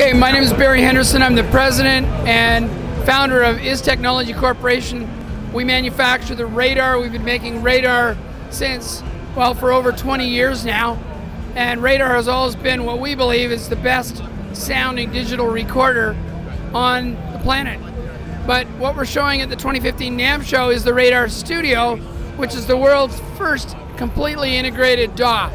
Okay, my name is Barry Henderson. I'm the president and founder of Technology Corporation. We manufacture the Rader. We've been making Rader since, well, for over 20 years now. And Rader has always been what we believe is the best sounding digital recorder on the planet. But what we're showing at the 2015 NAMM show is the Rader Studio, which is the world's first completely integrated DAW.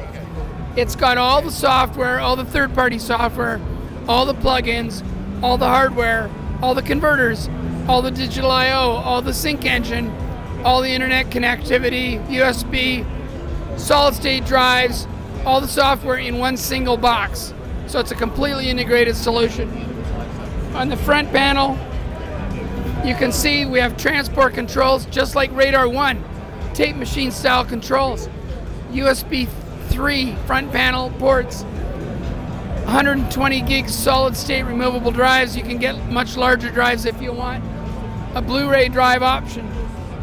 It's got all the software, all the third-party software, all the plugins, all the hardware, all the converters, all the digital I/O, all the sync engine, all the internet connectivity, USB, solid-state drives, all the software in one single box. So it's a completely integrated solution. On the front panel, you can see we have transport controls just like Rader 1, tape machine style controls, USB 3 front panel ports, 120 gigs solid state removable drives. You can get much larger drives if you want. A Blu-ray drive option,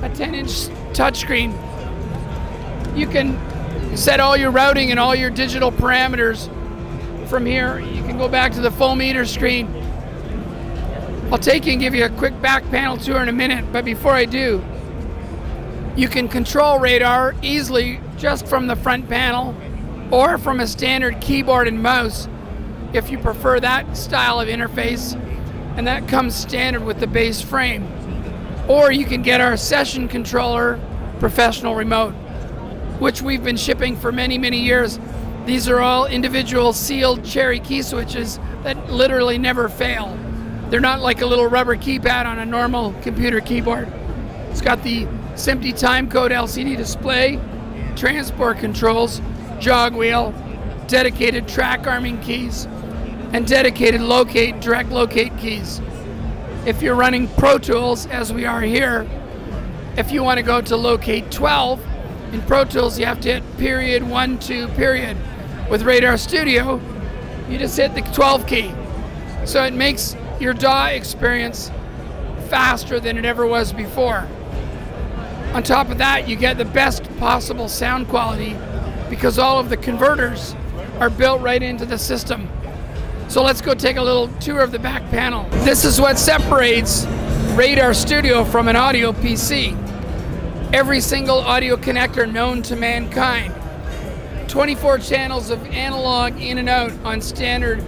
a 10-inch touchscreen. You can set all your routing and all your digital parameters from here. You can go back to the full meter screen. I'll take you and give you a quick back panel tour in a minute, but before I do, you can control Rader easily just from the front panel or from a standard keyboard and mouse if you prefer that style of interface, and that comes standard with the base frame. Or you can get our session controller professional remote, which we've been shipping for many, many years. These are all individual sealed cherry key switches that literally never fail. They're not like a little rubber keypad on a normal computer keyboard. It's got the SMPTE timecode LCD display, transport controls, jog wheel, dedicated track arming keys, and dedicated direct locate keys. If you're running Pro Tools, as we are here, if you want to go to locate 12, in Pro Tools you have to hit period 1, 2, period. With Rader Studio, you just hit the 12 key. So it makes your DAW experience faster than it ever was before. On top of that, you get the best possible sound quality because all of the converters are built right into the system. So let's go take a little tour of the back panel. This is what separates Rader Studio from an audio PC. Every single audio connector known to mankind. 24 channels of analog in and out on standard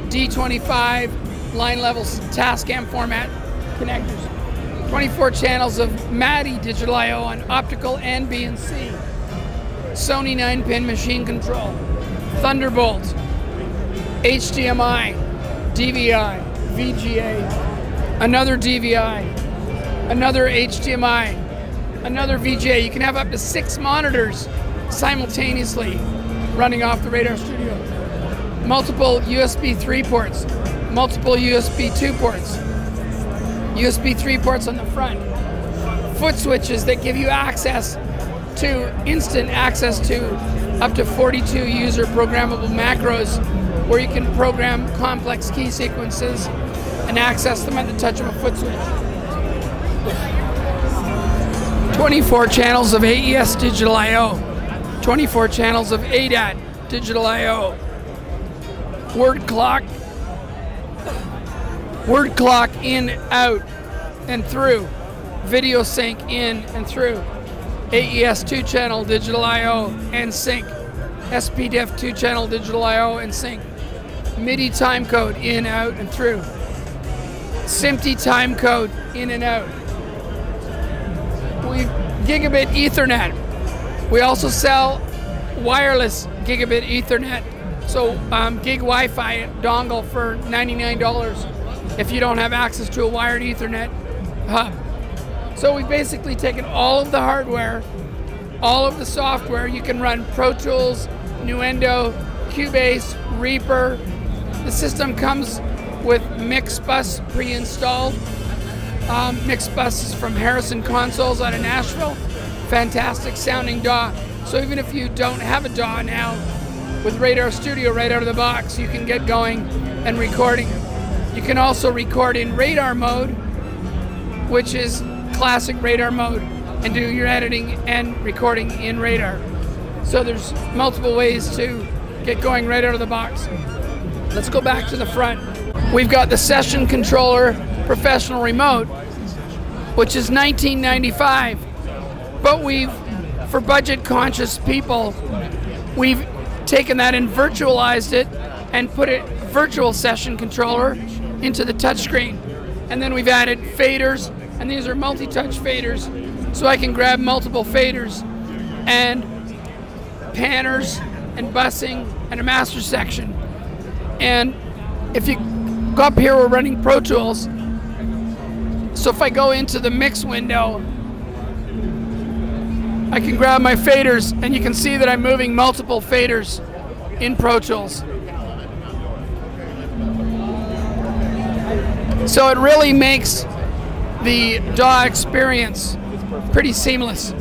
D25 line level Tascam format connectors. 24 channels of MADI digital I/O on optical and B and C. Sony 9-pin machine control. Thunderbolt. HDMI, DVI, VGA, another DVI, another HDMI, another VGA. You can have up to 6 monitors simultaneously running off the Rader Studio. Multiple USB 3 ports, multiple USB 2 ports, USB 3 ports on the front. Foot switches that give you instant access to up to 42 user programmable macros, where you can program complex key sequences and access them at the touch of a foot switch. 24 channels of AES digital I/O, 24 channels of ADAT digital I/O, word clock in, out, and through, video sync in and through, AES 2-channel digital I/O and sync, SPDIF 2-channel digital I/O and sync, MIDI timecode in, out, and through, SMPTE timecode in and out. We've gigabit Ethernet. We also sell wireless gigabit Ethernet, so gig Wi-Fi dongle for $99 if you don't have access to a wired Ethernet hub. So we've basically taken all of the hardware, all of the software. You can run Pro Tools, Nuendo, Cubase, Reaper. The system comes with Mixbus pre-installed. Mixbus is from Henderson Consoles out of Nashville. Fantastic sounding DAW. So even if you don't have a DAW now, with Rader Studio right out of the box, you can get going and recording. You can also record in Rader mode, which is classic Rader mode, and do your editing and recording in Rader. So there's multiple ways to get going right out of the box. let's go back to the front. We've got the session controller professional remote, which is $19.95, but for budget conscious people, we've taken that and virtualized it and put a virtual session controller into the touchscreen. And then we've added faders, and these are multi-touch faders, so I can grab multiple faders and panners and busing and a master section. And if you go up here, we're running Pro Tools. So if I go into the mix window, I can grab my faders, and you can see that I'm moving multiple faders in Pro Tools. So it really makes the DAW experience pretty seamless.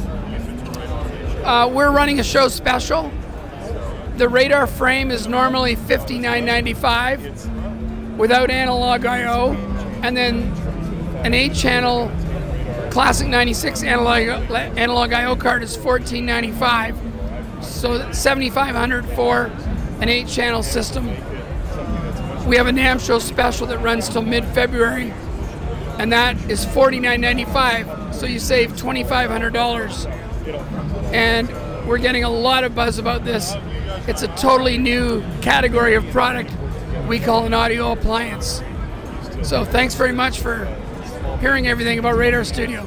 We're running a show special. The Rader frame is normally $59.95 without analog I/O, and then an 8-channel Classic 96 analog I/O card is $14.95, so $7,500 for an 8-channel system. We have a NAMM show special that runs till mid-February, and that is $49.95, so you save $2,500. And we're getting a lot of buzz about this. It's a totally new category of product we call an audio appliance. So thanks very much for hearing everything about Rader Studio.